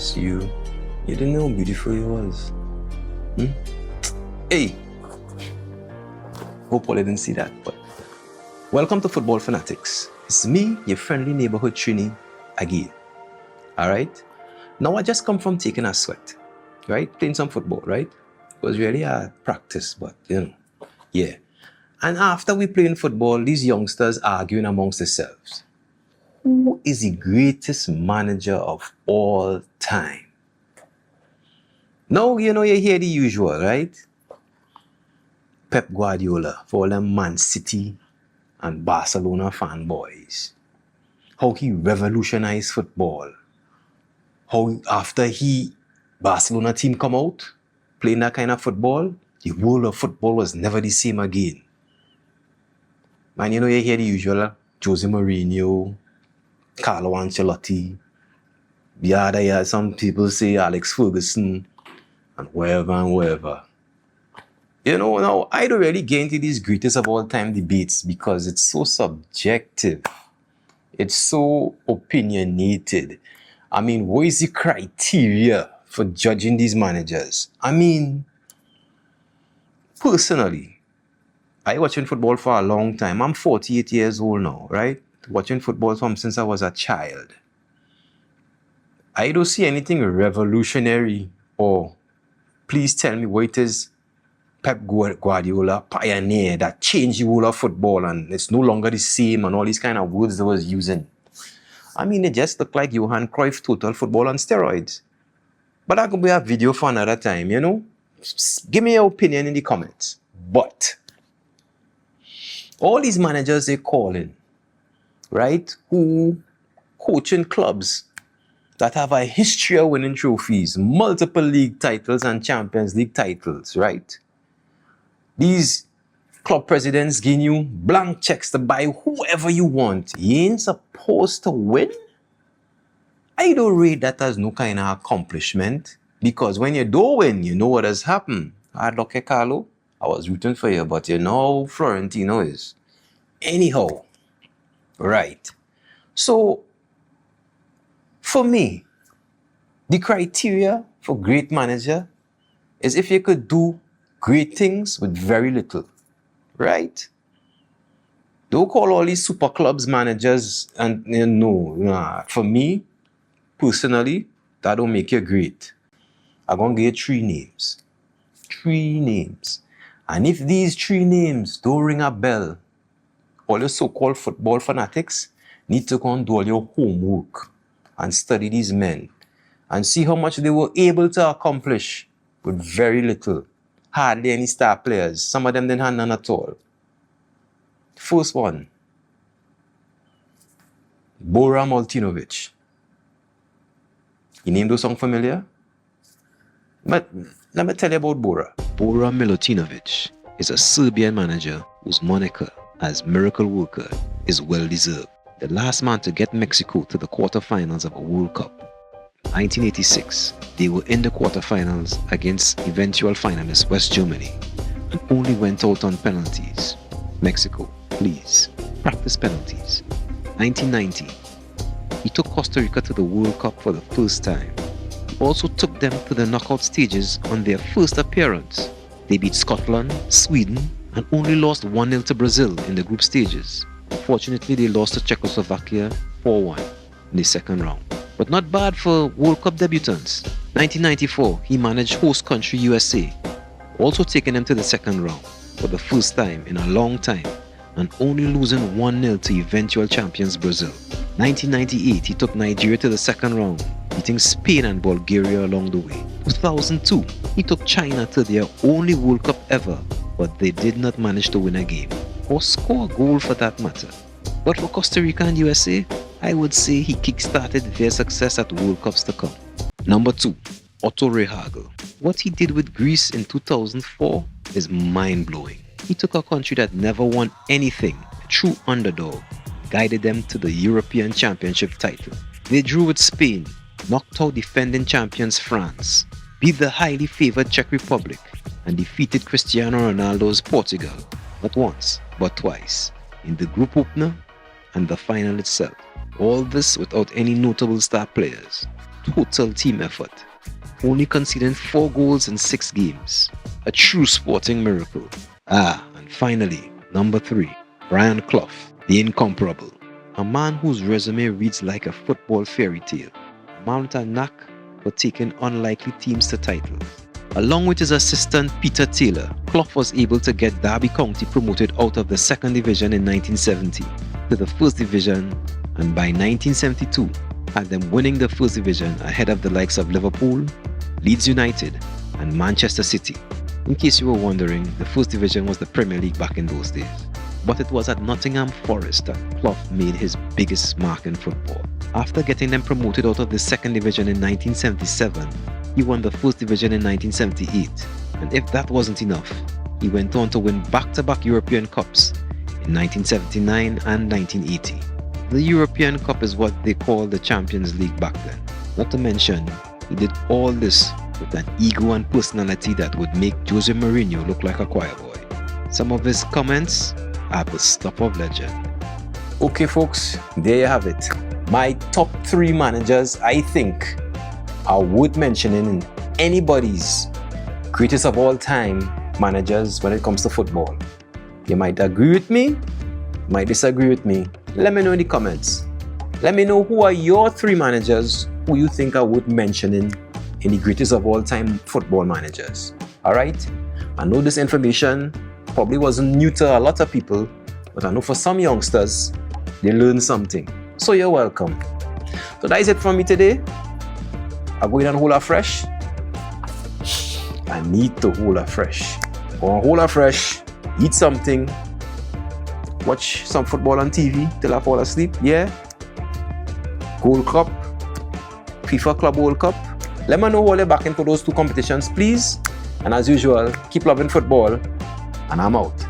against you. You didn't know how beautiful he was. Hey! Hope all didn't see that, but welcome to Football Fanatics. It's me, your friendly neighborhood Trini, again. Alright? Now I just come from taking a sweat. Right? Playing some football, right? It was really a practice, but yeah. And after we playing football, these youngsters arguing amongst themselves. Who is the greatest manager of all time? Now, you hear the usual, right? Pep Guardiola, for all them Man City and Barcelona fanboys. How he revolutionized football. How after Barcelona team come out, playing that kind of football, the world of football was never the same again. Man, you hear the usual, Jose Mourinho, Carlo Ancelotti, yada, some people say Alex Ferguson, and wherever. Now, I don't really get into these greatest of all time debates because it's so subjective. It's so opinionated. I mean, what is the criteria for judging these managers? I mean, personally, I watching football for a long time. I'm 48 years old now, right? Watching football since I was a child. I don't see anything revolutionary or please tell me what it is Pep Guardiola pioneer that changed the world of football and it's no longer the same and all these kind of words they was using. I mean, it just looked like Johan Cruyff total football on steroids. But that could be a video for another time, Give me your opinion in the comments. But all these managers they call in, right, who coaching clubs that have a history of winning trophies, multiple league titles and Champions League titles, right? These club presidents giving you blank checks to buy whoever you want. You ain't supposed to win? I don't rate that as no kind of accomplishment because when you don't win, you know what has happened. Hard luck, Carlo. I was rooting for you, but you know how Florentino is. Anyhow, right. So, for me, the criteria for great manager is if you could do great things with very little, right? Don't call all these super clubs managers and for me, personally, that don't make you great. I'm going to give you 3 names. 3 names. And if these 3 names don't ring a bell, all your so-called football fanatics need to go and do all your homework and study these men and see how much they were able to accomplish with very little. Hardly any star players. Some of them didn't have none at all. First one, Bora Milutinovic. Your name do sound familiar? But let me tell you about Bora. Bora Milutinovic is a Serbian manager whose moniker as Miracle Worker is well deserved. The last man to get Mexico to the quarterfinals of a World Cup. 1986, they were in the quarterfinals against eventual finalist West Germany and only went out on penalties. Mexico, please, practice penalties. 1990, he took Costa Rica to the World Cup for the first time. He also took them to the knockout stages on their first appearance. They beat Scotland, Sweden, and only lost 1-0 to Brazil in the group stages. Unfortunately, they lost to Czechoslovakia 4-1 in the second round. But not bad for World Cup debutants. 1994, he managed host country USA, also taking them to the second round for the first time in a long time and only losing 1-0 to eventual champions Brazil. 1998, he took Nigeria to the second round, beating Spain and Bulgaria along the way. 2002, he took China to their only World Cup ever, but they did not manage to win a game, or score a goal for that matter. But for Costa Rica and USA, I would say he kick-started their success at World Cups to come. Number 2, Otto Rehhagel. What he did with Greece in 2004 is mind-blowing. He took a country that never won anything, a true underdog, guided them to the European Championship title. They drew with Spain, knocked out defending champions France, beat the highly favoured Czech Republic, and defeated Cristiano Ronaldo's Portugal, not once, but twice, in the group opener and the final itself. All this without any notable star players. total team effort, only conceding 4 goals in 6 games. A true sporting miracle. And finally, number 3, Brian Clough, the incomparable. A man whose resume reads like a football fairy tale. A man with a knack for taking unlikely teams to titles. Along with his assistant Peter Taylor, Clough was able to get Derby County promoted out of the 2nd Division in 1970 to the 1st Division, and by 1972 had them winning the 1st Division ahead of the likes of Liverpool, Leeds United and Manchester City. In case you were wondering, the 1st Division was the Premier League back in those days. But it was at Nottingham Forest that Clough made his biggest mark in football. After getting them promoted out of the 2nd Division in 1977, he won the 1st Division in 1978. And if that wasn't enough, he went on to win back-to-back European Cups in 1979 and 1980. The European Cup is what they call the Champions League back then. Not to mention, he did all this with an ego and personality that would make Jose Mourinho look like a choir boy. Some of his comments are the stuff of legend. Okay folks, there you have it. My top 3 managers I think are worth mentioning in anybody's greatest of all time managers when it comes to football. You might agree with me, might disagree with me. Let me know in the comments. Let me know who are your 3 managers who you think are worth mentioning in the greatest of all time football managers. Alright? I know this information probably wasn't new to a lot of people, but I know for some youngsters, they learned something. So you're welcome. So that is it from me today. I'm going on hold afresh. I need to hold afresh. Go on hold afresh, eat something, watch some football on TV till I fall asleep. Yeah? Gold Cup, FIFA Club World Cup. Let me know while you're back in for those 2 competitions, please. And as usual, keep loving football, and I'm out.